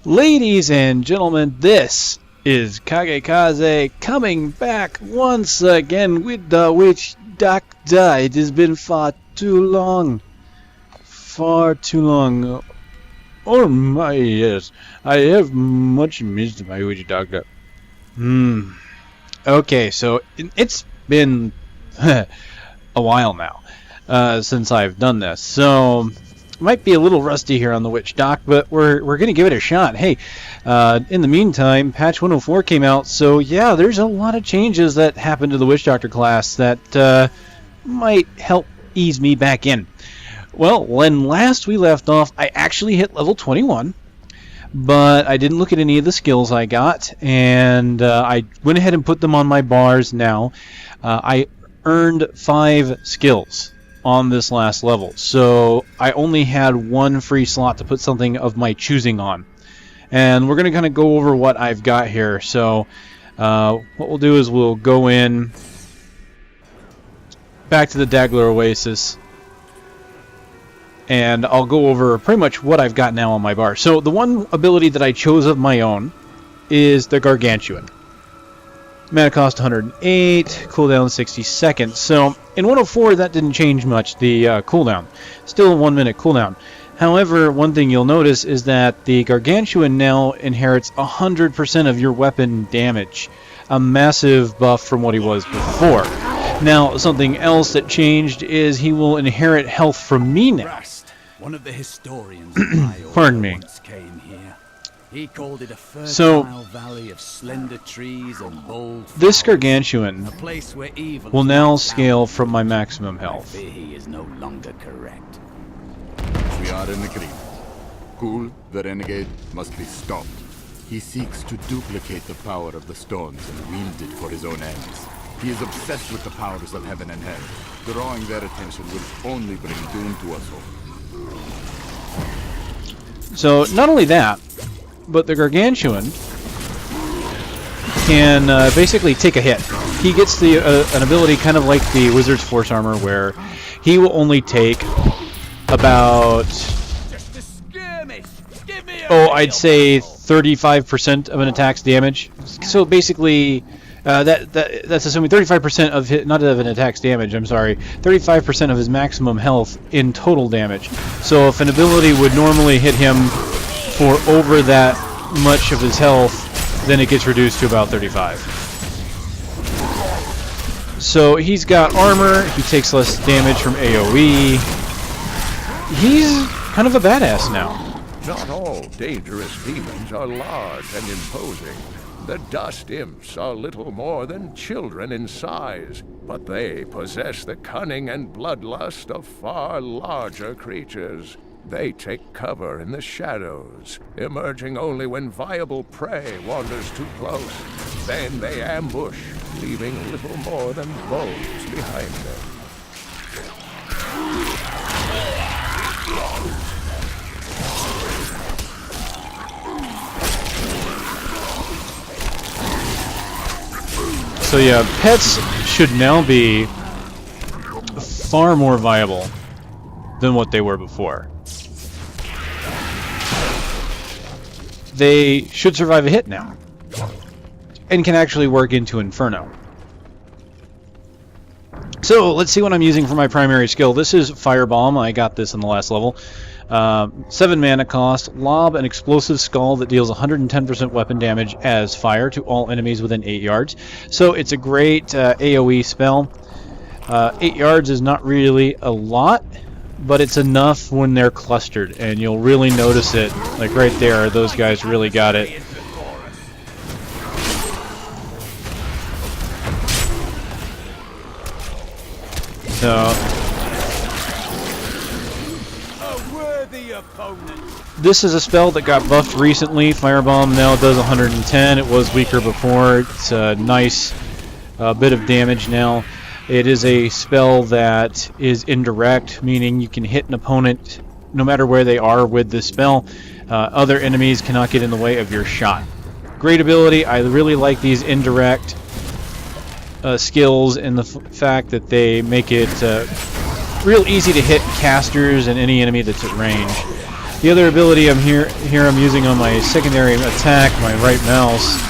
Ladies and gentlemen, this is KageKaze coming back once again with the Witch Doctor. It has been far too long. Far too long. Oh my, yes. I have much missed my Witch Doctor. Okay, so it's been a while now since I've done this. So might be a little rusty here on the Witch Doc, but we're going to give it a shot. Hey, in the meantime, patch 104 came out, so yeah, there's a lot of changes that happened to the Witch Doctor class that might help ease me back in. Well, when last we left off, I actually hit level 21, but I didn't look at any of the skills I got, and I went ahead and put them on my bars now. I earned 5 skills on this last level, so I only had one free slot to put something of my choosing on, and we're gonna kind of go over what I've got here. So what we'll do is we'll go in back to the Dagler Oasis, and I'll go over pretty much what I've got now on my bar. So the one ability that I chose of my own is the Gargantuan. Mana cost 108, cooldown 60 seconds. So in 104 that didn't change much, the cooldown. Still a 1 minute cooldown. However, one thing you'll notice is that the Gargantuan now inherits 100% of your weapon damage. A massive buff from what he was before. Now, something else that changed is he will inherit health from me now. One of the historians of my Pardon me. once came here. He called it a fertile valley of slender trees and bold this flowers, Gargantuan a place where evil will now scale from my maximum health. He is no longer correct. We are in agreement. Kulle, the renegade, must be stopped. He seeks to duplicate the power of the stones and wield it for his own ends. He is obsessed with the powers of heaven and hell. Drawing their attention will only bring doom to us all. So, not only that, but the Gargantuan can basically take a hit. He gets the an ability kind of like the Wizard's Force Armor, where he will only take about, I'd say 35% of an attack's damage. So basically, that's assuming 35% of his, not of an attack's damage, I'm sorry, 35% of his maximum health in total damage. So if an ability would normally hit him for over that much of his health, then it gets reduced to about 35. So he's got armor, he takes less damage from AoE. He's kind of a badass now. Not all dangerous demons are large and imposing. The dust imps are little more than children in size, but they possess the cunning and bloodlust of far larger creatures. They take cover in the shadows, emerging only when viable prey wanders too close. Then they ambush, leaving little more than bones behind them. So yeah, pets should now be far more viable than what they were before. They should survive a hit now, and can actually work into Inferno. So let's see what I'm using for my primary skill. This is Firebomb. I got this in the last level. 7 mana cost, lob an explosive skull that deals 110% weapon damage as fire to all enemies within 8 yards. So it's a great AoE spell. 8 yards is not really a lot, but it's enough when they're clustered, and you'll really notice it. Like right there, those guys really got it. So this is a spell that got buffed recently. Firebomb now does 110. It was weaker before. It's a nice bit of damage now. It is a spell that is indirect, meaning you can hit an opponent no matter where they are with this spell. Other enemies cannot get in the way of your shot. Great ability. I really like these indirect skills and the fact that they make it real easy to hit casters and any enemy that's at range. The other ability I'm using on my secondary attack, my right mouse,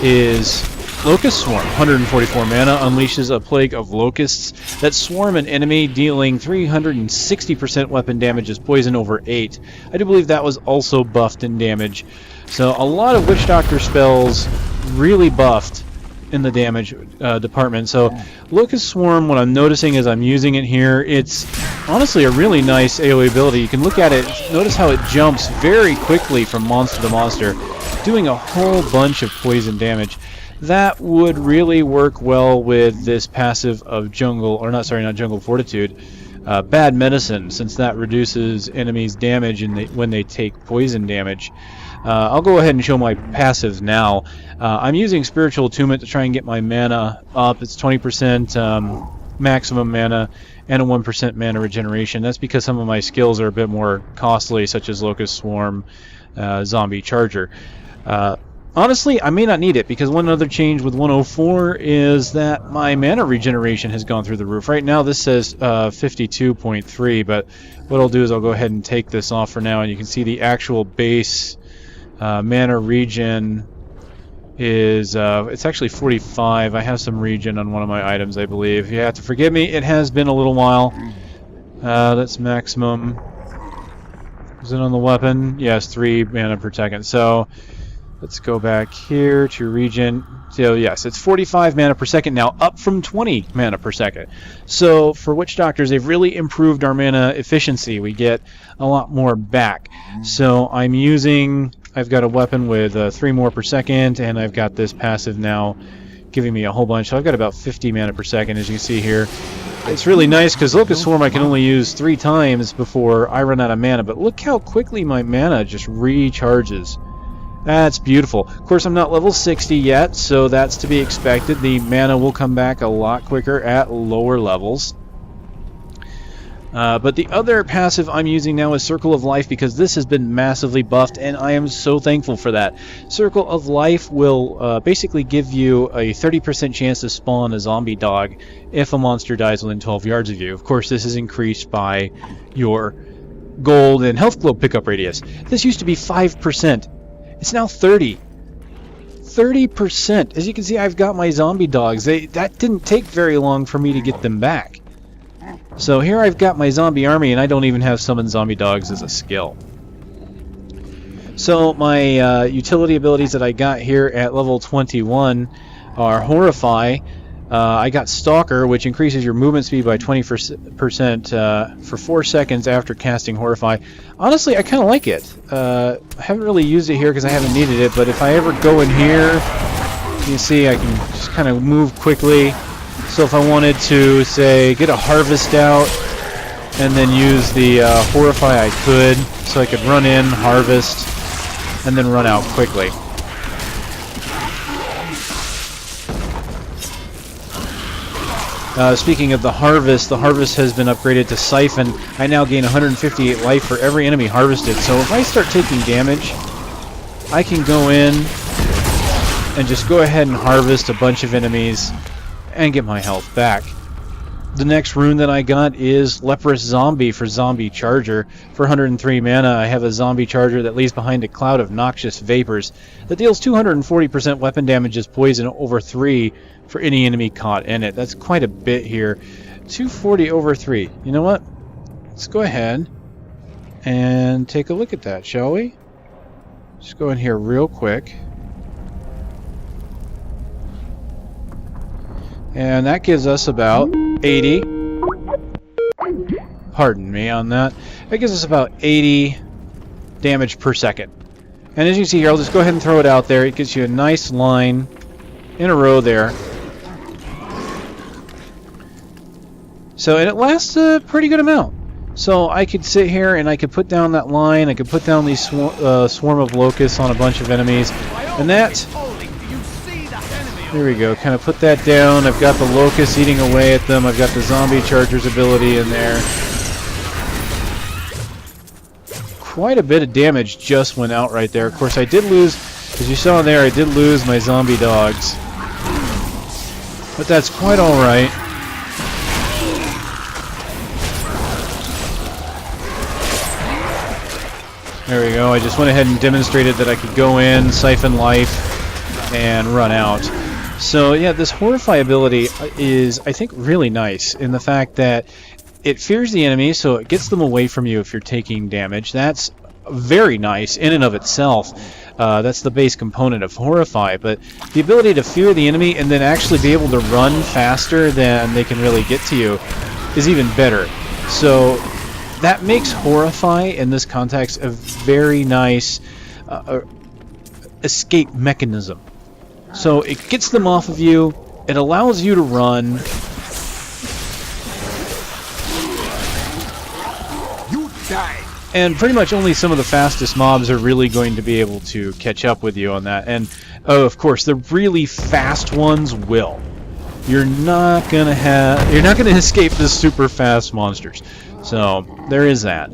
is Locust Swarm. 144 mana, unleashes a plague of locusts that swarm an enemy, dealing 360% weapon damage as poison over 8. I do believe that was also buffed in damage. So a lot of Witch Doctor spells really buffed in the damage department. So Locust Swarm, what I'm noticing as I'm using it here, it's honestly a really nice AoE ability. You can look at it, notice how it jumps very quickly from monster to monster, doing a whole bunch of poison damage. That would really work well with this passive of Jungle, or not Jungle Fortitude, Bad Medicine, since that reduces enemies' damage when they take poison damage. I'll go ahead and show my passives now. I'm using Spiritual Attunement to try and get my mana up. It's 20% maximum mana and a 1% mana regeneration. That's because some of my skills are a bit more costly, such as Locust Swarm, Zombie Charger. Honestly, I may not need it, because one other change with 104 is that my mana regeneration has gone through the roof. Right now this says 52.3, but what I'll do is I'll go ahead and take this off for now, and you can see the actual base mana regen is it's actually 45. I have some regen on one of my items, I believe. You have to forgive me, it has been a little while. That's maximum. Is it on the weapon? Yes, 3 mana per second. So let's go back here to regen. So yes, it's 45 mana per second now, up from 20 mana per second. So for Witch Doctors, they've really improved our mana efficiency. We get a lot more back. So I've got a weapon with 3 more per second, and I've got this passive now giving me a whole bunch. So I've got about 50 mana per second, as you can see here. It's really nice because Locust Swarm I can only use 3 times before I run out of mana, but look how quickly my mana just recharges. That's beautiful. Of course, I'm not level 60 yet, so that's to be expected. The mana will come back a lot quicker at lower levels. But the other passive I'm using now is Circle of Life, because this has been massively buffed, and I am so thankful for that. Circle of Life will basically give you a 30% chance to spawn a zombie dog if a monster dies within 12 yards of you. Of course, this is increased by your gold and health globe pickup radius. This used to be 5%. It's now 30. 30%. As you can see, I've got my zombie dogs. That didn't take very long for me to get them back. So here I've got my zombie army, and I don't even have summon zombie dogs as a skill. So my utility abilities that I got here at level 21 are Horrify. I got Stalker, which increases your movement speed by 20% for 4 seconds after casting Horrify. Honestly, I kind of like it. I haven't really used it here because I haven't needed it, but if I ever go in here, you can see I can just kind of move quickly. So if I wanted to, say, get a harvest out and then use the Horrify, I could. So I could run in, harvest, and then run out quickly. Speaking of the harvest has been upgraded to Siphon. I now gain 158 life for every enemy harvested. So if I start taking damage, I can go in and just go ahead and harvest a bunch of enemies and get my health back. The next rune that I got is Leperous Zombie for Zombie Charger. For 103 mana, I have a Zombie Charger that leaves behind a cloud of noxious vapors that deals 240% weapon damage as poison over 3 for any enemy caught in it. That's quite a bit here. 240 over 3. You know what? Let's go ahead and take a look at that, shall we? Just go in here real quick. And that gives us about 80. Pardon me on that. That gives us about 80 damage per second. And as you can see here, I'll just go ahead and throw it out there. It gives you a nice line in a row there. So, and it lasts a pretty good amount. So I could sit here and I could put down that line. I could put down these swarm of locusts on a bunch of enemies. And that... There we go, kind of put that down. I've got the locusts eating away at them. I've got the zombie charger's ability in there. Quite a bit of damage just went out right there. Of course, I did lose, as you saw there, I did lose my zombie dogs. But that's quite alright. There we go. I just went ahead and demonstrated that I could go in, siphon life, and run out. So yeah, this Horrify ability is, I think, really nice in the fact that it fears the enemy, so it gets them away from you if you're taking damage. That's very nice in and of itself. That's the base component of Horrify, but the ability to fear the enemy and then actually be able to run faster than they can really get to you is even better. So that makes Horrify in this context a very nice escape mechanism. So it gets them off of you, it allows you to run. You die! And pretty much only some of the fastest mobs are really going to be able to catch up with you on that. And, oh, of course, the really fast ones will. You're not gonna escape the super fast monsters. So there is that.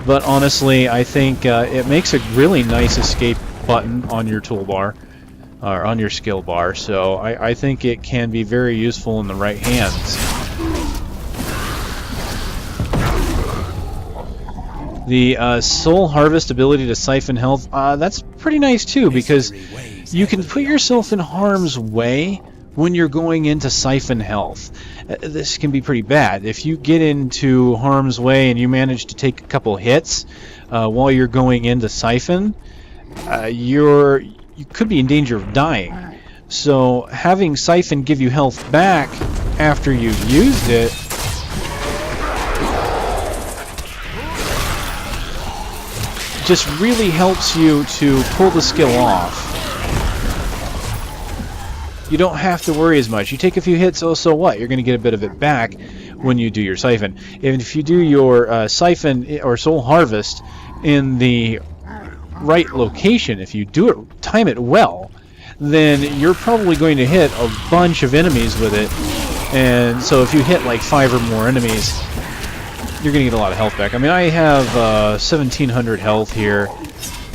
But honestly, I think it makes a really nice escape button on your toolbar, or on your skill bar. So I think it can be very useful in the right hands. The Soul Harvest ability to siphon health, that's pretty nice too, because you can put yourself in harm's way when you're going into siphon health. This can be pretty bad. If you get into harm's way and you manage to take a couple hits while you're going into siphon, you could be in danger of dying. So having siphon give you health back after you've used it just really helps you to pull the skill off. You don't have to worry as much. You take a few hits, oh, so what? You're going to get a bit of it back when you do your siphon. And if you do your siphon or soul harvest in the right location, if you do it, time it well, then you're probably going to hit a bunch of enemies with it. And so if you hit like 5 or more enemies, you're going to get a lot of health back. I mean, I have 1,700 health here.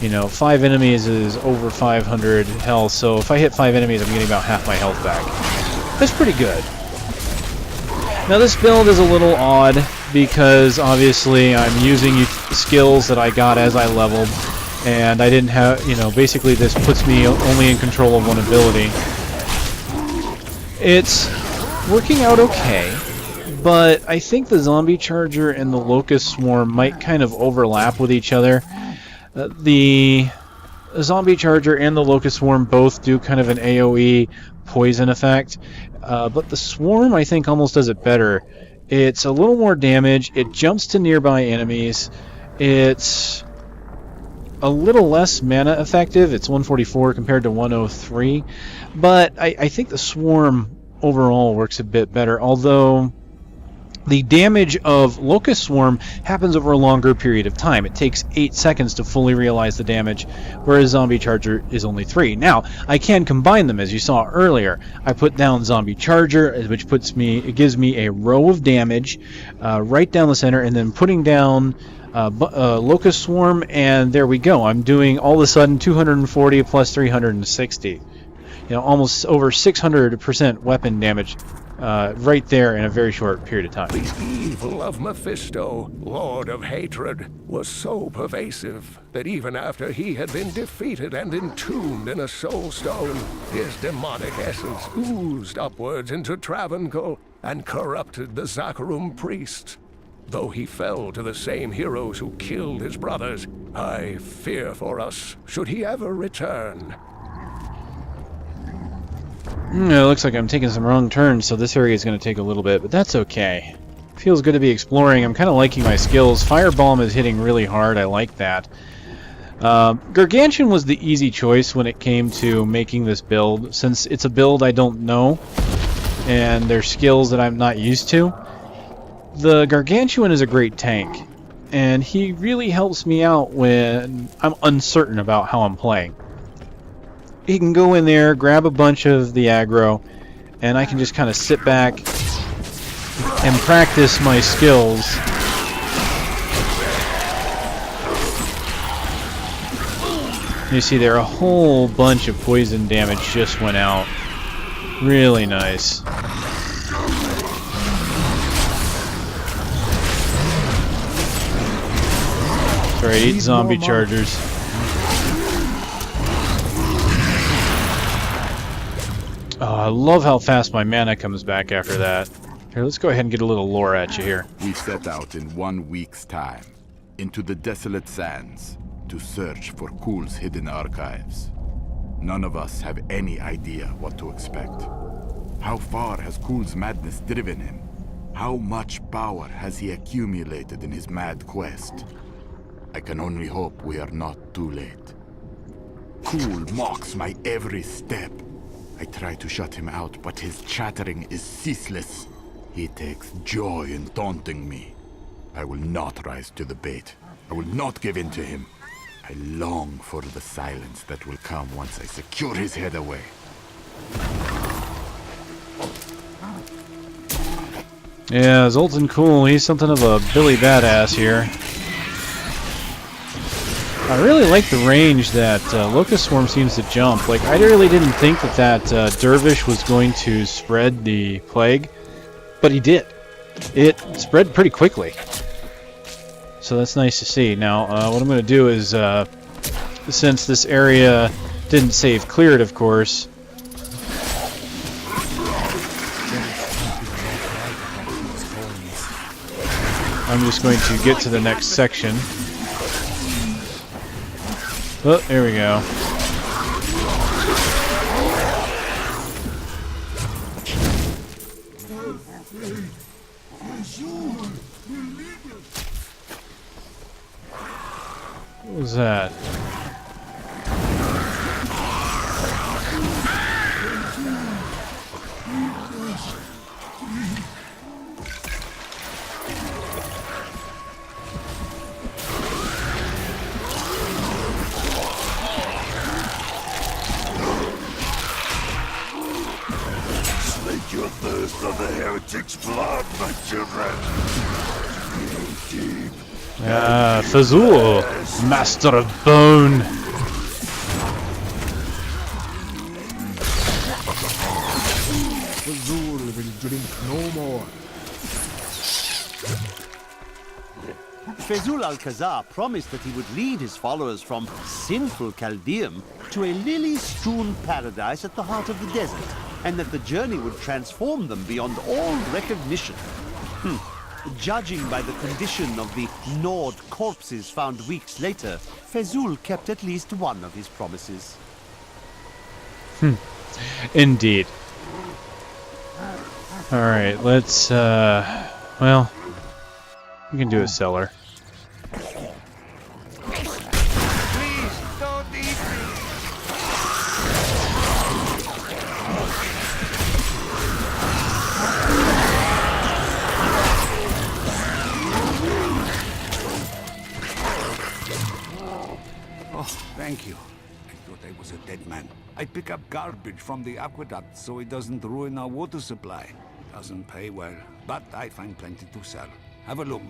You know, 5 enemies is over 500 health, so if I hit 5 enemies, I'm getting about half my health back. That's pretty good. Now, this build is a little odd, because obviously I'm using skills that I got as I leveled, and I didn't have, you know, basically this puts me only in control of one ability. It's working out okay. But I think the zombie charger and the locust swarm might kind of overlap with each other. The zombie charger and the locust swarm both do kind of an AoE poison effect, but the swarm I think almost does it better. It's a little more damage, it jumps to nearby enemies, it's a little less mana effective, it's 144 compared to 103, but I think the swarm overall works a bit better, although the damage of Locust Swarm happens over a longer period of time. It takes 8 seconds to fully realize the damage, whereas Zombie Charger is only 3. Now, I can combine them, as you saw earlier. I put down Zombie Charger, which it gives me a row of damage right down the center, and then putting down Locust Swarm, and there we go. I'm doing all of a sudden 240 plus 360. You know, almost over 600% weapon damage. Right there in a very short period of time. The evil of Mephisto, Lord of Hatred, was so pervasive that even after he had been defeated and entombed in a soul stone, his demonic essence oozed upwards into Travancore and corrupted the Zakharum priests. Though he fell to the same heroes who killed his brothers, I fear for us should he ever return. It looks like I'm taking some wrong turns, so this area is going to take a little bit, but that's okay. Feels good to be exploring. I'm kind of liking my skills. Firebomb is hitting really hard. I like that. Gargantuan was the easy choice when it came to making this build, since it's a build I don't know, and there's skills that I'm not used to. The Gargantuan is a great tank, and he really helps me out when I'm uncertain about how I'm playing. He can go in there, grab a bunch of the aggro, and I can just kind of sit back and practice my skills. You see there, a whole bunch of poison damage just went out. Really nice. right, eat zombie chargers. Oh, I love how fast my mana comes back after that. Here, let's go ahead and get a little lore at you here. We set out in 1 week's time into the desolate sands to search for Kulle's hidden archives. None of us have any idea what to expect. How far has Kulle's madness driven him? How much power has he accumulated in his mad quest? I can only hope we are not too late. Kulle mocks my every step. I try to shut him out, but his chattering is ceaseless. He takes joy in taunting me. I will not rise to the bait. I will not give in to him. I long for the silence that will come once I secure his head away. Yeah, Zoltun Kulle, he's something of a Billy Badass here. I really like the range that Locust Swarm seems to jump. Like, I really didn't think that Dervish was going to spread the plague, but he did. It spread pretty quickly. So that's nice to see. Now, what I'm going to do is, since this area didn't save cleared, of course, I'm just going to get to the next section. Oh, there we go. What was that? Your thirst of the heretic's blood, my children. Deep. Fezuul, Master of Bone. Fezuul will drink no more. Fezuul Alcazar promised that he would lead his followers from sinful Chaldeum to a lily-strewn paradise at the heart of the desert, and that the journey would transform them beyond all recognition. Judging by the condition of the gnawed corpses found weeks later, Fezuul kept at least one of his promises. Indeed. Alright, let's, well, we can do a cellar. Thank you. I thought I was a dead man. I pick up garbage from the aqueduct so it doesn't ruin our water supply. Doesn't pay well, but I find plenty to sell. Have a look.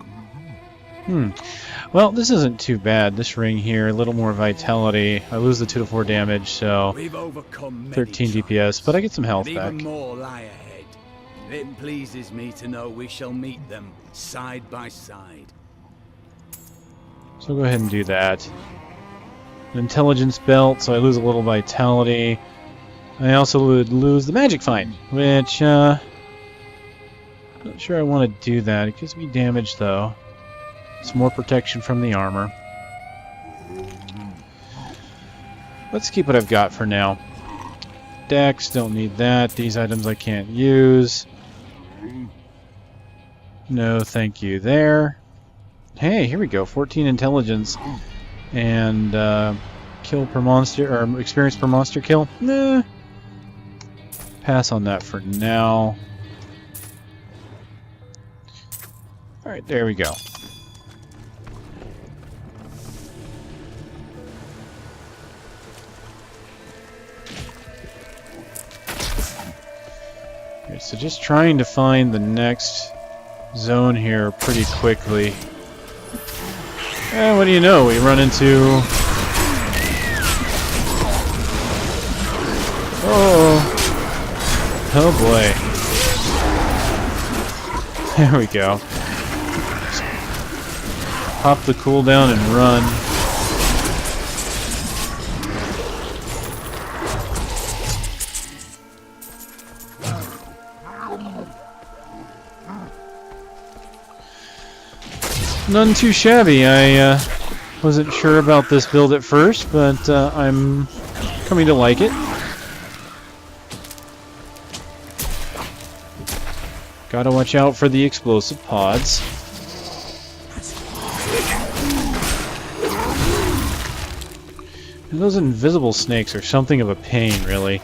Well, this isn't too bad. This ring here, a little more vitality. I lose the 2 to 4 damage, so We've overcome 13 DPS, but I get some health and back. even more lie ahead. It pleases me to know we shall meet them side by side. So go ahead and do that. An intelligence belt, so I lose a little vitality. I also would lose the magic find, which, not sure I want to do that. It gives me damage, though. Some more protection from the armor. Let's keep what I've got for now. Dex, don't need that. These items I can't use. No, thank you there. Hey, here we go. 14 intelligence. And kill per monster, or experience per monster kill? Nah. Pass on that for now. Alright, there we go. Okay, so just trying to find the next zone here pretty quickly. And what do you know? We run into... Oh boy. There we go. pop the cooldown and run. None too shabby. I wasn't sure about this build at first, but I'm coming to like it. Gotta watch out for the explosive pods. And those invisible snakes are something of a pain, really.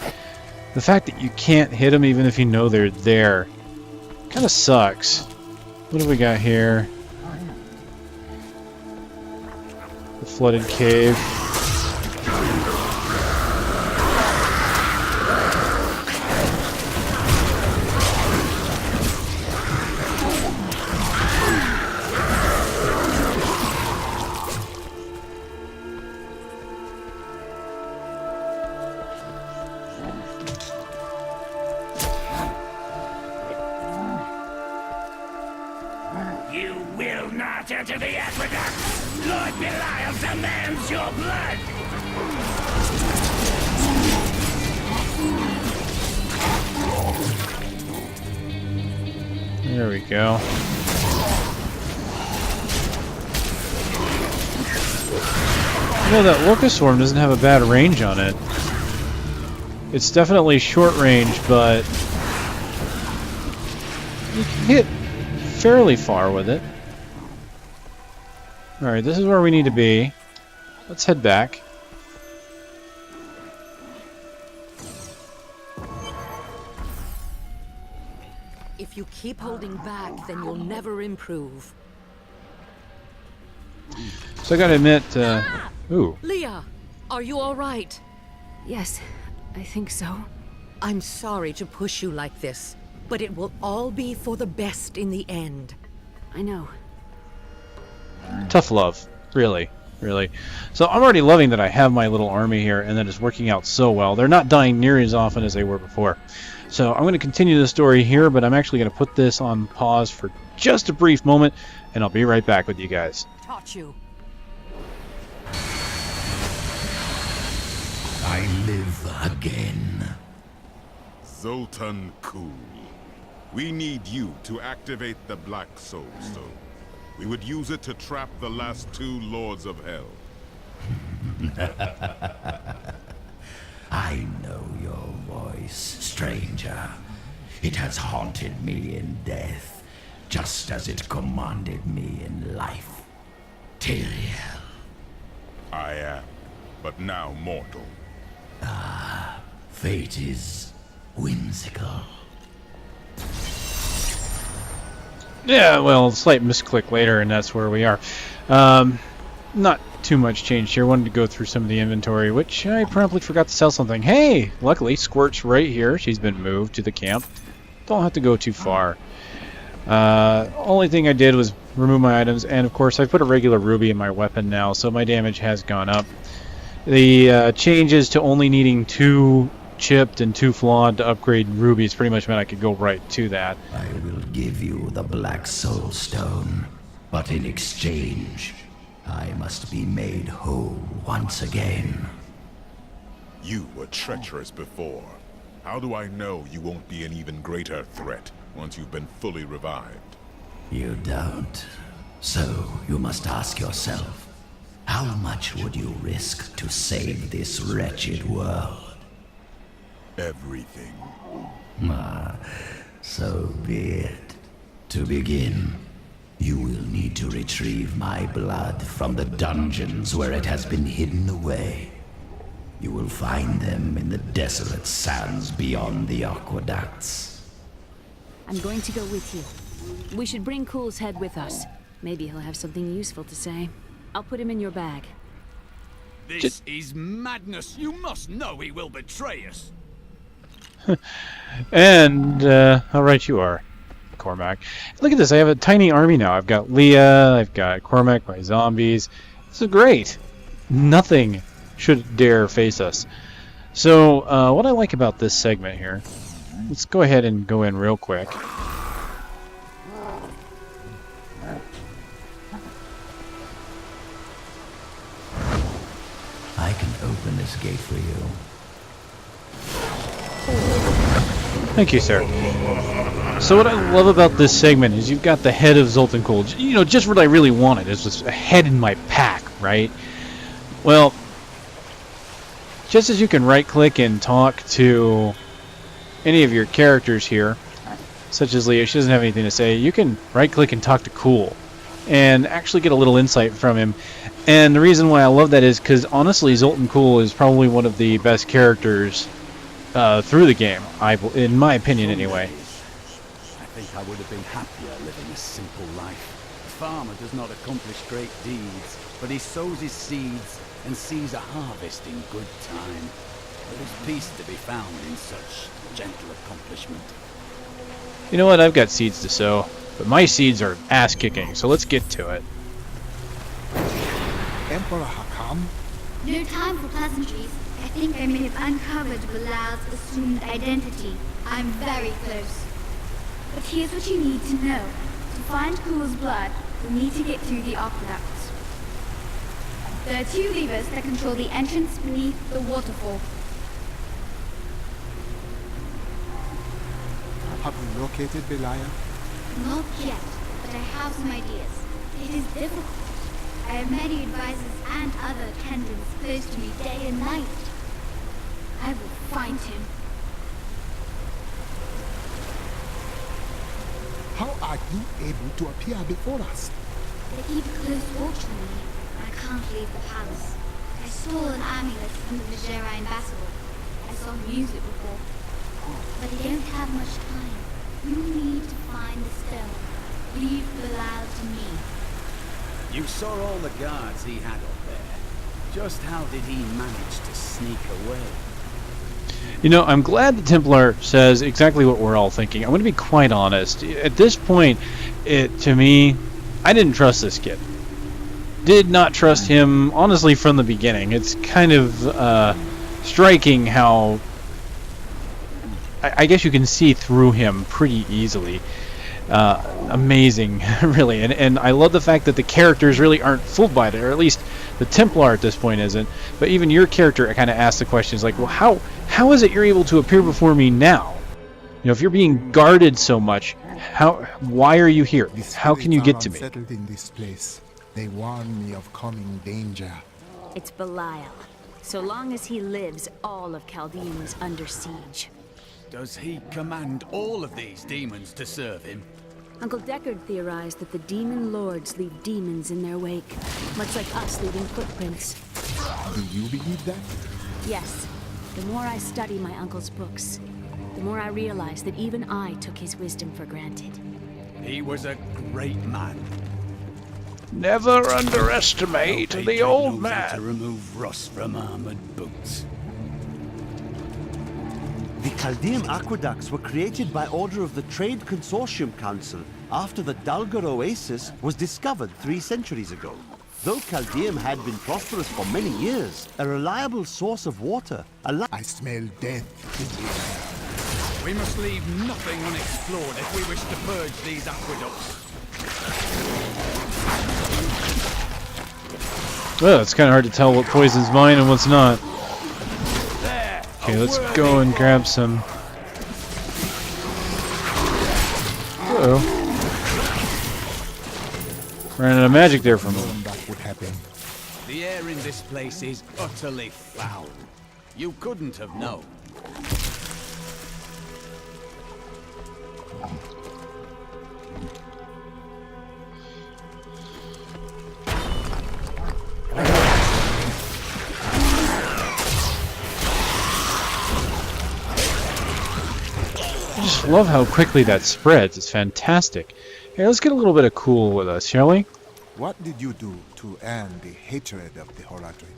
The fact that you can't hit them even if you know they're there kind of sucks. What do we got here? The flooded cave. You will not enter the aqueduct! Lord Belial demands your blood! There we go. You know, that Locust Swarm doesn't have a bad range on it. It's definitely short range, but you can hit fairly far with it. Alright, this is where we need to be. Let's head back. If you keep holding back, then you'll never improve. So I gotta admit, ooh. Leah, are you alright? Yes, I think so. I'm sorry to push you like this, but it will all be for the best in the end. I know. Tough love. Really. Really. So I'm already loving that I have my little army here and that it's working out so well. They're not dying near as often as they were before. So I'm going to continue the story here, but I'm actually going to put this on pause for just a brief moment, and I'll be right back with you guys. Taught you. I live again. Zoltun Kulle. We need you to activate the Black Soul Stone. We would use it to trap the last two Lords of Hell. I know your voice, stranger. It has haunted me in death, just as it commanded me in life. Tyrael. I am, but now mortal. Ah, fate is whimsical. Yeah, well, slight misclick later, and that's where we are. Not too much changed here. Wanted to go through some of the inventory, which I promptly forgot to sell something. Hey! Luckily, Squirt's right here. She's been moved to the camp. Don't have to go too far. Only thing I did was remove my items, and of course I put a regular ruby in my weapon now, so my damage has gone up. The changes to only needing 2 chipped and 2 flawed to upgrade rubies pretty much meant I could go right to that. I will give you the Black Soul Stone, but in exchange, I must be made whole once again. You were treacherous before. How do I know you won't be an even greater threat once you've been fully revived? You don't. So you must ask yourself, how much would you risk to save this wretched world? Everything. Ah, so be it. To begin, you will need to retrieve my blood from the dungeons where it has been hidden away. You will find them in the desolate sands beyond the aqueducts. I'm going to go with you. We should bring Kulle's head with us. Maybe he'll have something useful to say. I'll put him in your bag. This is madness. You must know he will betray us. And, how right you are, Kormac. Look at this, I have a tiny army now. I've got Leah, I've got Kormac, my zombies. This is great. Nothing should dare face us. So, what I like about this segment here, let's go ahead and go in real quick. open this gate for you. Thank you, sir. So what I love about this segment is you've got the head of Zoltun Kulle. You know, just what I really wanted is just a head in my pack, right? Well, just as you can right-click and talk to any of your characters here, such as Leah, she doesn't have anything to say, you can right-click and talk to Kulle and actually get a little insight from him. And the reason why I love that is because, honestly, Zoltun Kulle is probably one of the best characters through the game, in my opinion, anyway. I think I would have been happier living a simple life. A farmer does not accomplish great deeds, but he sows his seeds and sees a harvest in good time. There is peace to be found in such gentle accomplishment. You know what? I've got seeds to sow, but my seeds are ass-kicking, so let's get to it. Emperor Hakkan? No time for pleasantries. I think I may have uncovered Bilal's assumed identity. I'm very close. But here's what you need to know. To find Kulle's blood, you'll need to get through the aqueducts. There are 2 levers that control the entrance beneath the waterfall. Have you located Belial? Not yet, but I have some ideas. It is difficult. I have many advisors and other attendants close to me day and night. I will find him. How are you able to appear before us? They keep a close watch on me. I can't leave the palace. I stole an amulet from the Vigerine vessel. I saw him use it before. But I don't have much time. You need to find the stone. Leave Bilal to me. You saw all the guards he had up there. Just how did he manage to sneak away? You know, I'm glad the Templar says exactly what we're all thinking. I'm going to be quite honest. At this point, to me, I didn't trust this kid. Did not trust him, honestly, from the beginning. It's kind of striking how... I guess you can see through him pretty easily. Amazing, really. And I love the fact that the characters really aren't fooled by it, or at least the Templar at this point isn't. But even your character kind of asks the questions like, well, how is it you're able to appear before me now? You know, if you're being guarded so much, why are you here? How can you get to me? Settled in this place. They warn me of coming danger. It's Belial. So long as he lives, all of Chaldean is under siege. Does he command all of these demons to serve him? Uncle Deckard theorized that the demon lords leave demons in their wake, much like us leaving footprints. Do you believe that? Yes. The more I study my uncle's books, the more I realize that even I took his wisdom for granted. He was a great man. Never underestimate the old man. To remove rust from armored boots. The Chaldean aqueducts were created by order of the Trade Consortium Council after the Dalgar Oasis was discovered 3 centuries ago. Though Chaldean had been prosperous for many years, a reliable source of water, I smell death in the air. We must leave nothing unexplored if we wish to purge these aqueducts. Well, it's kind of hard to tell what poison's mine and what's not. Okay, let's go and grab some. Uh-oh. Ran out of magic there for a moment. That would happen. The air in this place is utterly foul. You couldn't have known. I just love how quickly that spreads. It's fantastic. Here, let's get a little bit of cool with us, shall we? What did you do to earn the hatred of the Horadrim?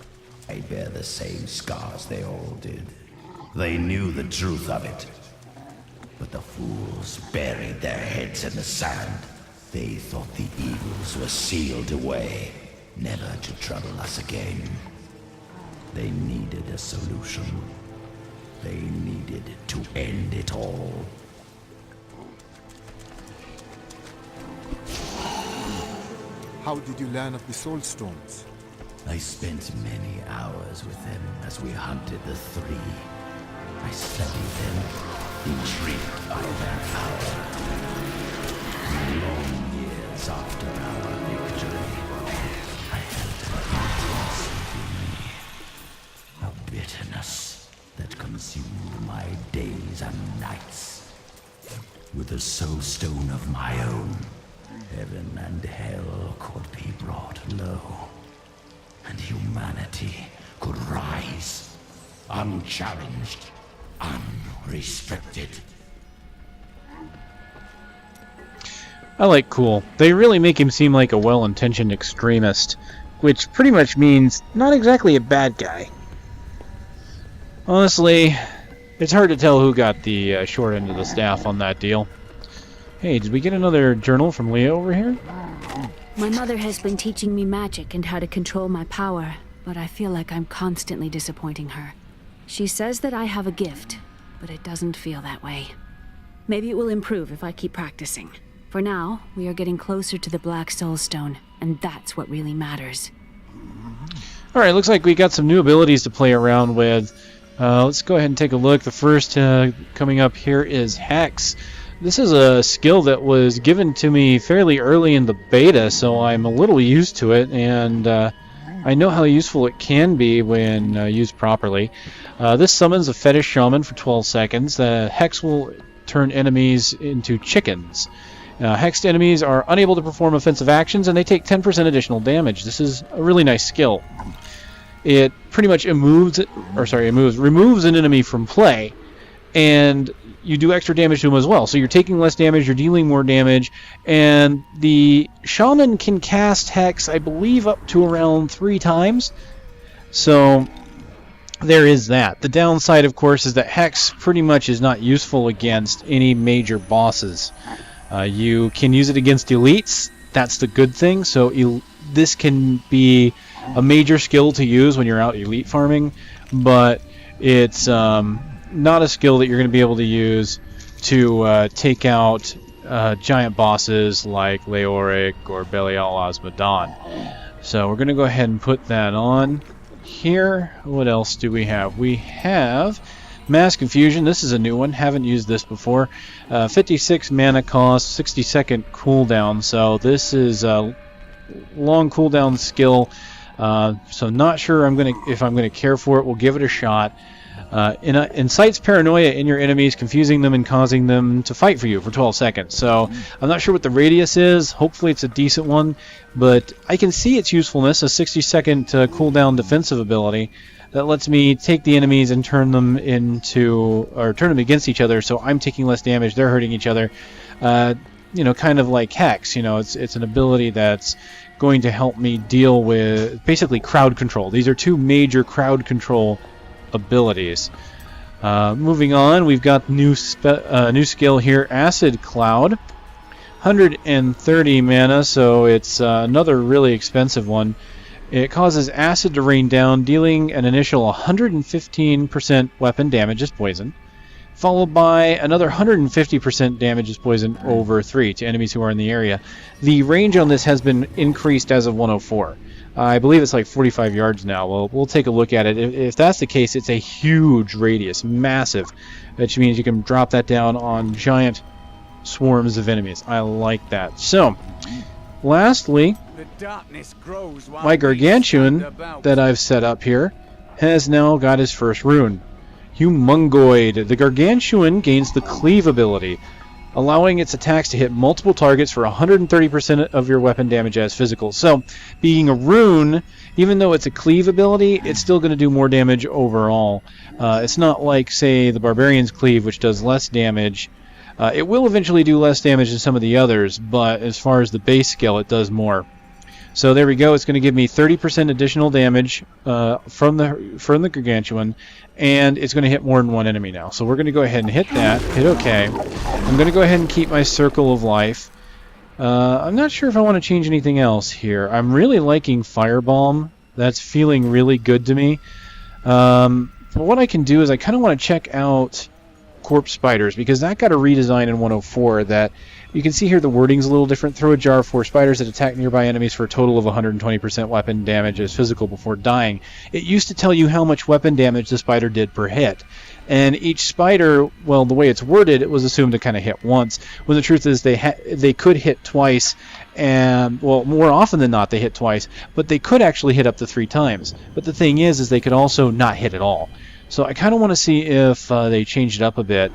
I bear the same scars they all did. They knew the truth of it. But the fools buried their heads in the sand. They thought the evils were sealed away, never to trouble us again. They needed a solution. They needed to end it all. How did you learn of the Soul Stones? I spent many hours with them as we hunted the three. I studied them, intrigued by their power. Long years after our victory, I felt an emptiness within me. A bitterness that consumed my days and nights. With a soul stone of my own, heaven and hell could be brought low. And humanity could rise, unchallenged, unrestricted. I like Cool. They really make him seem like a well-intentioned extremist, which pretty much means not exactly a bad guy. Honestly, it's hard to tell who got the short end of the staff on that deal. Hey, did we get another journal from Leah over here? My mother has been teaching me magic and how to control my power, but I feel like I'm constantly disappointing her. She says that I have a gift, but it doesn't feel that way. Maybe it will improve if I keep practicing. For now, we are getting closer to the Black Soul Stone, and that's what really matters. Alright, looks like we got some new abilities to play around with. Let's go ahead and take a look. The first coming up here is Hex. This is a skill that was given to me fairly early in the beta, so I'm a little used to it, and I know how useful it can be when used properly. This summons a fetish shaman for 12 seconds. Hex will turn enemies into chickens. Hexed enemies are unable to perform offensive actions, and they take 10% additional damage. This is a really nice skill. It pretty much removes an enemy from play, and you do extra damage to him as well. So you're taking less damage, you're dealing more damage, and the shaman can cast Hex, I believe, up to around 3 times. So there is that. The downside, of course, is that Hex pretty much is not useful against any major bosses. You can use it against elites. That's the good thing. So this can be a major skill to use when you're out elite farming, but it's not a skill that you're going to be able to use to take out giant bosses like Leoric or Belial Osmodan. So we're going to go ahead and put that on here. What else do we have? We have Mass Confusion. This is a new one. Haven't used this before. 56 mana cost, 60 second cooldown. So this is a long cooldown skill. So not sure if I'm gonna care for it. We'll give it a shot. Incites paranoia in your enemies, confusing them and causing them to fight for you for 12 seconds. So I'm not sure what the radius is. Hopefully it's a decent one, but I can see its usefulness. A 60-second cooldown defensive ability that lets me take the enemies and turn them against each other. So I'm taking less damage, they're hurting each other. Kind of like Hex. It's an ability that's going to help me deal with basically crowd control. These are two major crowd control abilities. Moving on, we've got new skill here, Acid Cloud. 130 mana, so it's another really expensive one. It causes acid to rain down, dealing an initial 115% weapon damage as poison, followed by another 150% damage as poison over 3 to enemies who are in the area. The range on this has been increased as of 104. I believe it's like 45 yards now. Well, we'll take a look at it. If that's the case, it's a huge radius, massive, which means you can drop that down on giant swarms of enemies. I like that. So, lastly, my Gargantuan that I've set up here has now got his first rune. Humongoid. The Gargantuan gains the Cleave ability, allowing its attacks to hit multiple targets for 130% of your weapon damage as physical. So, being a rune, even though it's a Cleave ability, it's still going to do more damage overall. It's not like, say, the Barbarian's Cleave, which does less damage. It will eventually do less damage than some of the others, but as far as the base skill, it does more. So there we go. It's going to give me 30% additional damage from the Gargantuan, and it's going to hit more than one enemy now. So we're going to go ahead and hit that. Hit OK. I'm going to go ahead and keep my Circle of Life. I'm not sure if I want to change anything else here. I'm really liking Firebomb. That's feeling really good to me. But what I can do is I kind of want to check out corpse spiders, because that got a redesign in 104 that you can see here the wording's a little different. Throw a jar of 4 spiders that attack nearby enemies for a total of 120% weapon damage as physical before dying. It used to tell you how much weapon damage the spider did per hit. And each spider, well, the way it's worded, it was assumed to kind of hit once, when the truth is they could hit twice, and, well, more often than not they hit twice, but they could actually hit up to 3 times. But the thing is they could also not hit at all. So I kind of want to see if they changed it up a bit.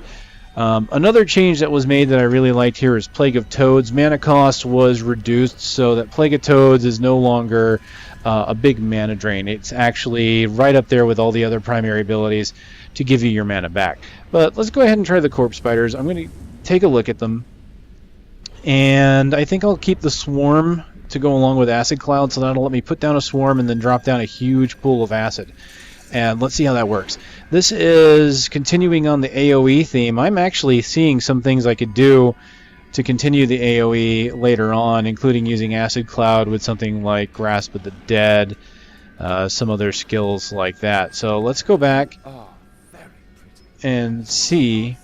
Another change that was made that I really liked here is Plague of Toads. Mana cost was reduced so that Plague of Toads is no longer a big mana drain. It's actually right up there with all the other primary abilities to give you your mana back. But let's go ahead and try the corpse spiders. I'm going to take a look at them. And I think I'll keep the swarm to go along with acid cloud, so that'll let me put down a swarm and then drop down a huge pool of acid. And let's see how that works. This is continuing on the AoE theme. I'm actually seeing some things I could do to continue the AoE later on, including using Acid Cloud with something like Grasp of the Dead, some other skills like that. So let's go back and see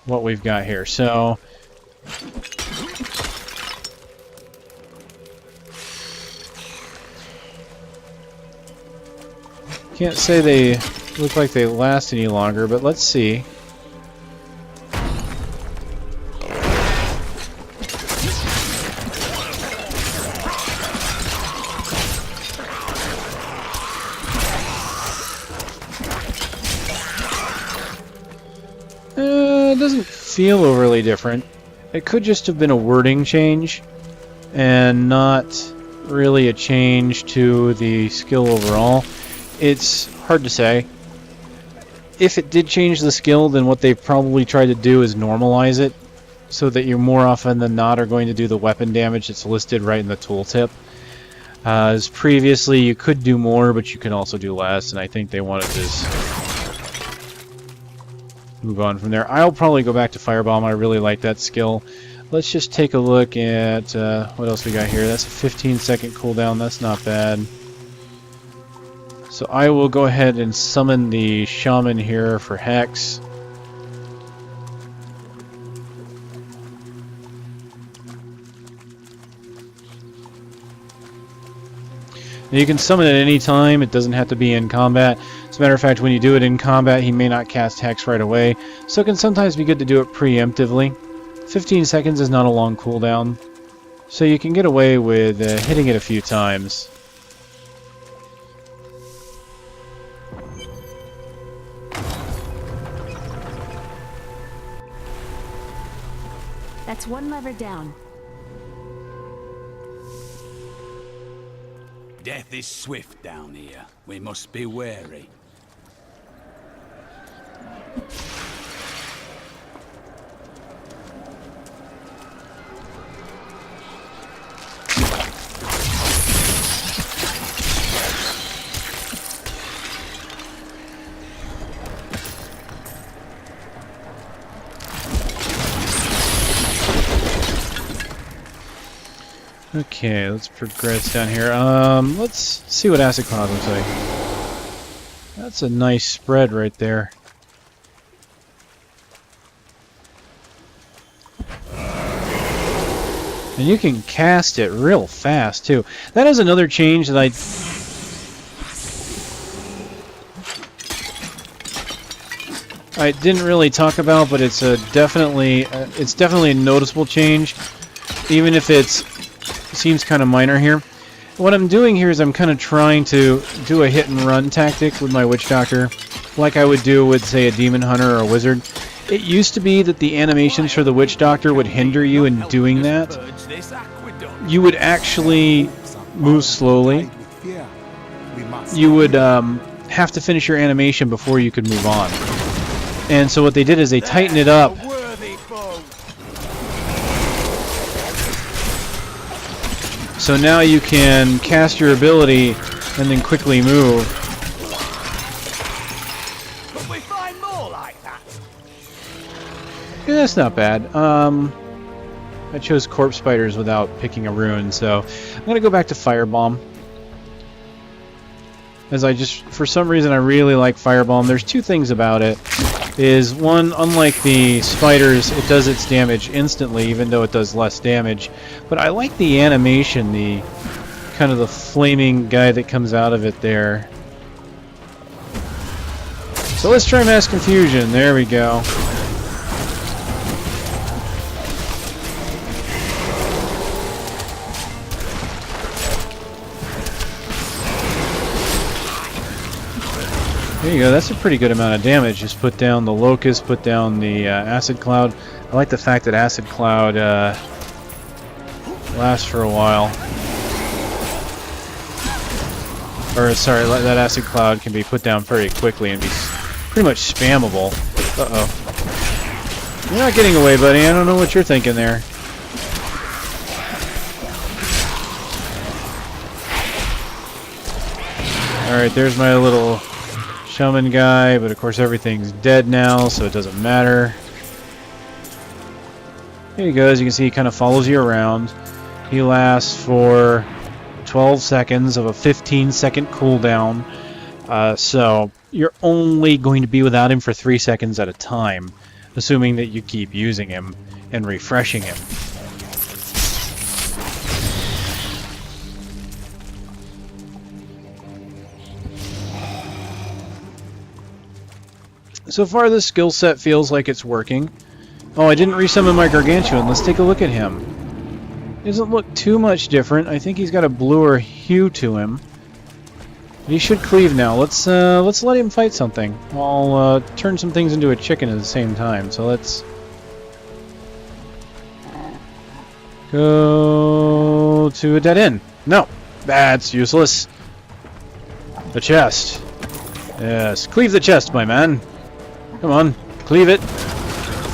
what we've got here. So can't say they look like they last any longer, but let's see. It doesn't feel overly different. It could just have been a wording change and not really a change to the skill overall. It's hard to say. If it did change the skill, then what they've probably tried to do is normalize it so that you more often than not are going to do the weapon damage that's listed right in the tooltip. As previously, you could do more, but you can also do less, and I think they wanted to move on from there. I'll probably go back to Firebomb. I really like that skill. Let's just take a look at what else we got here. That's a 15-second cooldown. That's not bad. So I will go ahead and summon the Shaman here for Hex. Now you can summon at any time. It doesn't have to be in combat. As a matter of fact, when you do it in combat, he may not cast Hex right away. So it can sometimes be good to do it preemptively. 15 seconds is not a long cooldown. So you can get away with hitting it a few times. That's one lever down. Death is swift down here. We must be wary. Okay, let's progress down here. Let's see what Acid Cloud looks like. That's a nice spread right there. And you can cast it real fast, too. That is another change that I didn't really talk about, but it's definitely a noticeable change, even if it's seems kind of minor here. What I'm doing here is I'm kind of trying to do a hit and run tactic with my Witch Doctor, like I would do with, say, a Demon Hunter or a Wizard. It used to be that the animations for the Witch Doctor would hinder you in doing that. You would actually move slowly. You would have to finish your animation before you could move on. And so what they did is they tightened it up. So now you can cast your ability and then quickly move. But we find more like that. Yeah, that's not bad. I chose Corpse Spiders without picking a rune, so I'm going to go back to Firebomb. As for some reason, I really like Firebomb. There's two things about it. is one, unlike the spiders, it does its damage instantly, even though it does less damage. But I like the animation, the kind of the flaming guy that comes out of it there. So let's try Mass Confusion. There we go. There you go, that's a pretty good amount of damage. Just put down the Locust, put down the Acid Cloud. I like the fact that Acid Cloud lasts for a while. Or, sorry, that Acid Cloud can be put down very quickly and be pretty much spammable. Uh-oh. You're not getting away, buddy. I don't know what you're thinking there. Alright, there's my little shaman guy, but of course everything's dead now, so it doesn't matter. There he goes. You can see he kind of follows you around. He lasts for 12 seconds of a 15-second cooldown. So you're only going to be without him for 3 seconds at a time, assuming that you keep using him and refreshing him. So far, this skill set feels like it's working. Oh, I didn't resummon my Gargantuan. Let's take a look at him. He doesn't look too much different. I think he's got a bluer hue to him. He should cleave now. Let's let him fight something. I'll turn some things into a chicken at the same time. So let's go to a dead end. No, that's useless. The chest. Yes, cleave the chest, my man. Come on, cleave it.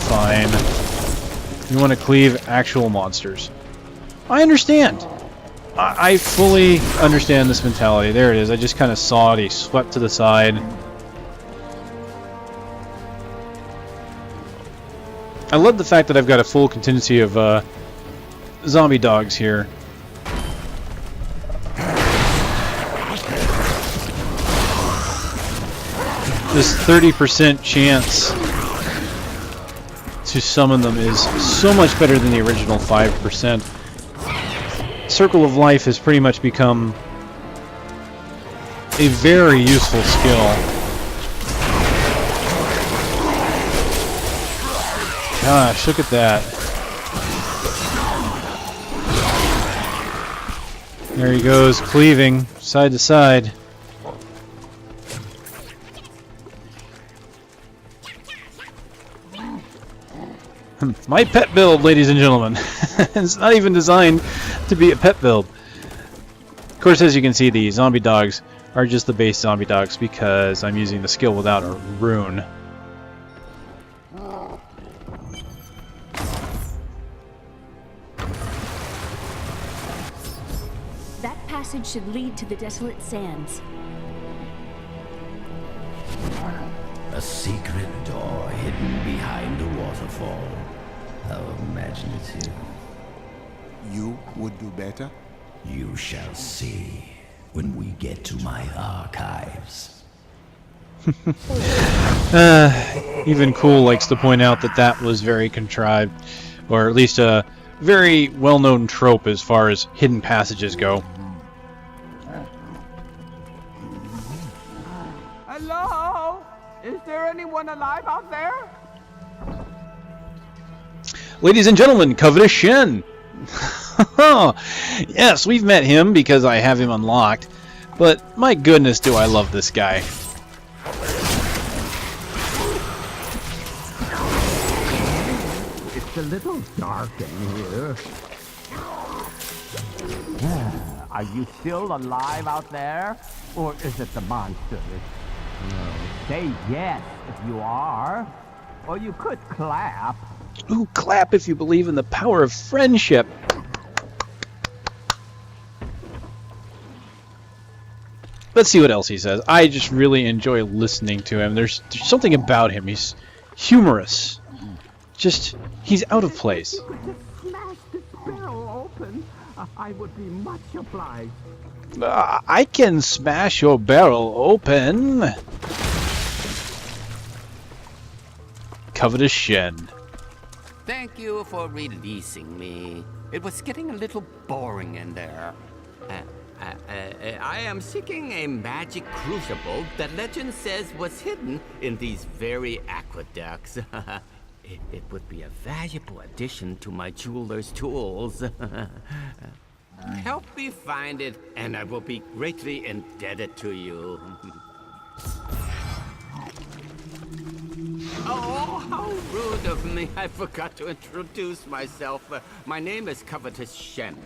Fine. You want to cleave actual monsters. I understand. I fully understand this mentality. There it is. I just kind of saw it. He swept to the side. I love the fact that I've got a full contingency of zombie dogs here. This 30% chance to summon them is so much better than the original 5%. Circle of Life has pretty much become a very useful skill. Gosh, look at that. There he goes, cleaving side to side. My pet build, ladies and gentlemen. It's not even designed to be a pet build. Of course, as you can see, the zombie dogs are just the base zombie dogs because I'm using the skill without a rune. That passage should lead to the desolate sands. A secret door hidden behind a waterfall. How imaginative. You would do better? You shall see when we get to my archives. Even Cool likes to point out that that was very contrived, or at least a very well-known trope as far as hidden passages go. Hello? Is there anyone alive out there? Ladies and gentlemen, Covetous Shen! Yes, we've met him because I have him unlocked, but my goodness do I love this guy. It's a little dark in here. Are you still alive out there? Or is it the monsters? No. Say yes if you are. Or you could clap. Ooh, clap if you believe in the power of friendship. Let's see what else he says. I just really enjoy listening to him. There's something about him. He's humorous. Just, he's out of place. If you could just smash this barrel open, I would be much obliged. I can smash your barrel open. Covetous Shen. Thank you for releasing me. It was getting a little boring in there. I am seeking a magic crucible that legend says was hidden in these very aqueducts. It would be a valuable addition to my jeweler's tools. Help me find it, and I will be greatly indebted to you. Oh, how rude of me. I forgot to introduce myself. My name is Covetous Shen.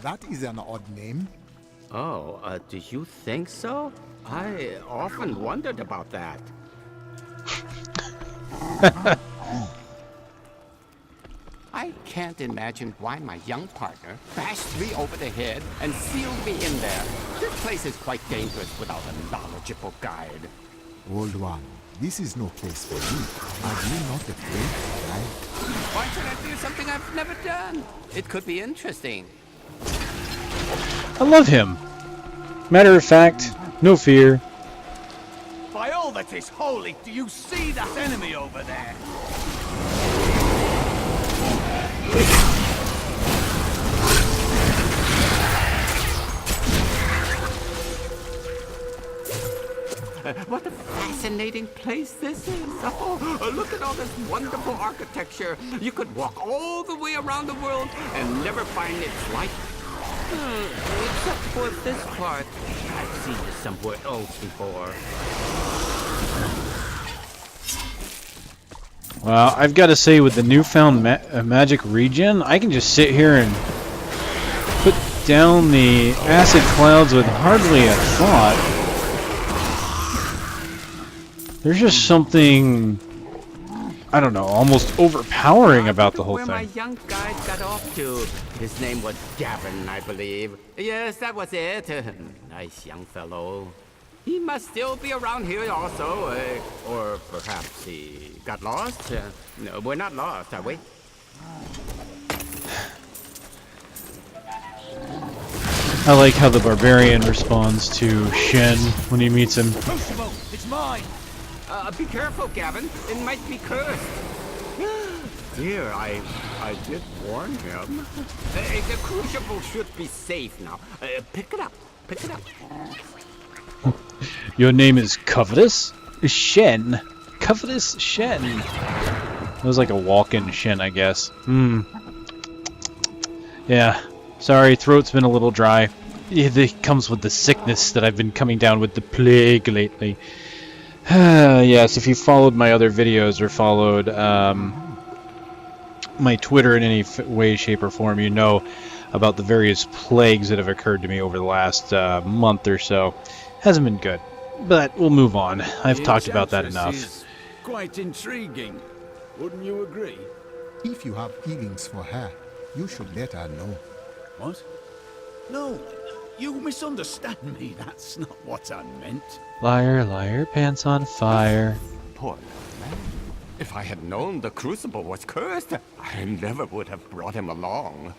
That is an odd name. Oh, do you think so? I often wondered about that. I can't imagine why my young partner bashed me over the head and sealed me in there. This place is quite dangerous without a knowledgeable guide. Old one, this is no place for you. Are you not afraid to die? Why should I do something I've never done? It could be interesting. I love him. Matter of fact, no fear. By all that is holy, do you see that enemy over there? What a fascinating place this is. Oh, look at all this wonderful architecture. You could walk all the way around the world and never find its like. Except for this part. I've seen it somewhere else before. Well, I've got to say, with the newfound magic regen, I can just sit here and put down the acid clouds with hardly a thought. There's just something, I don't know, almost overpowering about the whole Where my thing. young guide got off to. His name was Gavin, I believe. Yes, that was it. Nice young fellow. He must still be around here also. Or perhaps he got lost. No, we're not lost, are we? I like how the barbarian responds to Shen when he meets him. Crucible, it's mine. Be careful, Gavin. It might be cursed. Dear, I did warn him. The crucible should be safe now. Pick it up. Pick it up. Your name is Covetous? Shen. Covetous Shen. It was like a walk-in Shen, I guess. Yeah. Sorry, throat's been a little dry. It comes with the sickness that I've been coming down with the plague lately. Yes, if you followed my other videos or followed my Twitter in any way, shape, or form, you know about the various plagues that have occurred to me over the last month or so. Hasn't been good, but we'll move on. I've talked about that enough. Is quite intriguing. Wouldn't you agree? If you have feelings for her, you should let her know. What? No, you misunderstand me. That's not what I meant. Liar, liar, pants on fire. Poor man. If I had known the crucible was cursed, I never would have brought him along.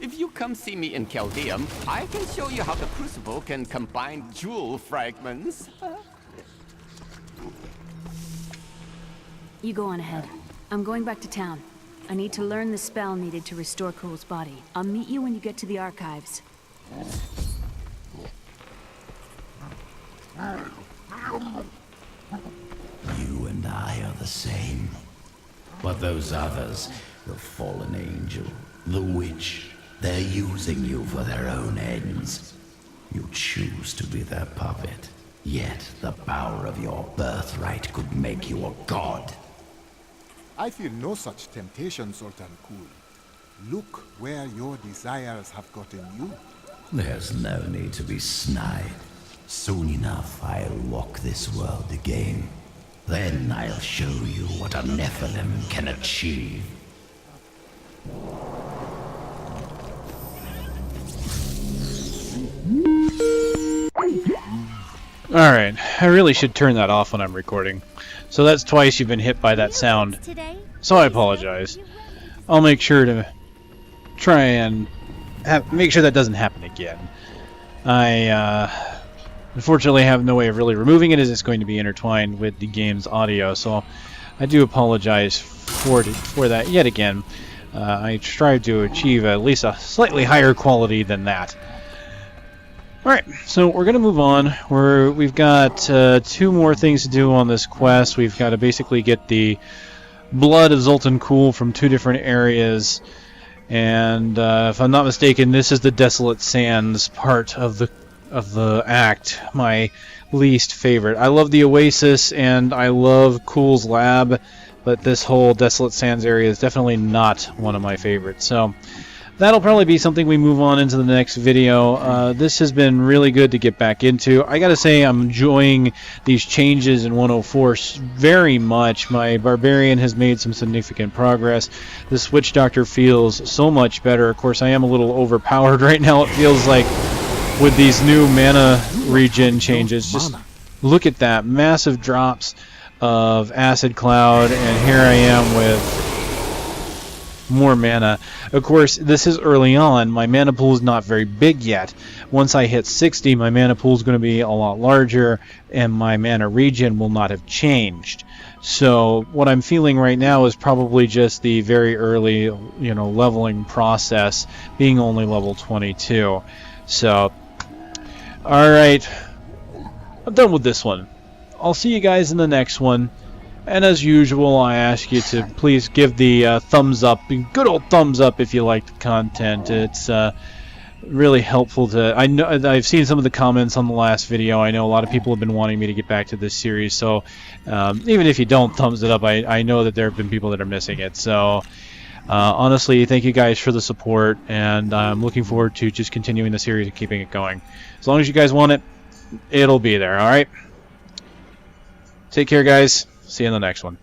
If you come see me in Chaldeum, I can show you how the crucible can combine jewel fragments. You go on ahead. I'm going back to town. I need to learn the spell needed to restore Kule's body. I'll meet you when you get to the archives. You and I are the same. But those others, the fallen angel, the witch, they're using you for their own ends. You choose to be their puppet. Yet the power of your birthright could make you a god. I feel no such temptation, Zoltun Kulle. Look where your desires have gotten you. There's no need to be snide. Soon enough, I'll walk this world again. Then I'll show you what a Nephilim can achieve. Alright, I really should turn that off when I'm recording. So that's twice you've been hit by that sound. So I apologize. I'll make sure to try and make sure that doesn't happen again. I unfortunately have no way of really removing it, as it's going to be intertwined with the game's audio, so I do apologize for that yet again. I strive to achieve at least a slightly higher quality than that. Alright, so we're going to move on. We've got 2 more things to do on this quest. We've got to basically get the blood of Zoltun Kulle from 2 different areas. And if I'm not mistaken, this is the Desolate Sands part of the act, my least favorite. I love the Oasis and I love Kulle's lab, but this whole Desolate Sands area is definitely not one of my favorites. So that'll probably be something we move on into the next video. This has been really good to get back into. I gotta say, I'm enjoying these changes in 104 very much. My Barbarian has made some significant progress. This Witch Doctor feels so much better. Of course, I am a little overpowered right now, it feels like, with these new mana regen changes. Just look at that. Massive drops of Acid Cloud, and here I am with more mana. Of course, this is early on. My mana pool is not very big yet. Once I hit 60, my mana pool is going to be a lot larger, and my mana regen will not have changed. So what I'm feeling right now is probably just the very early, leveling process, being only level 22. So, alright, I'm done with this one. I'll see you guys in the next one. And as usual, I ask you to please give the thumbs up, good old thumbs up if you like the content. It's really helpful to... I know I've seen some of the comments on the last video. I know a lot of people have been wanting me to get back to this series, so even if you don't thumbs it up, I know that there have been people that are missing it. So honestly, thank you guys for the support, and I'm looking forward to just continuing the series and keeping it going. As long as you guys want it, it'll be there, alright? Take care, guys. See you in the next one.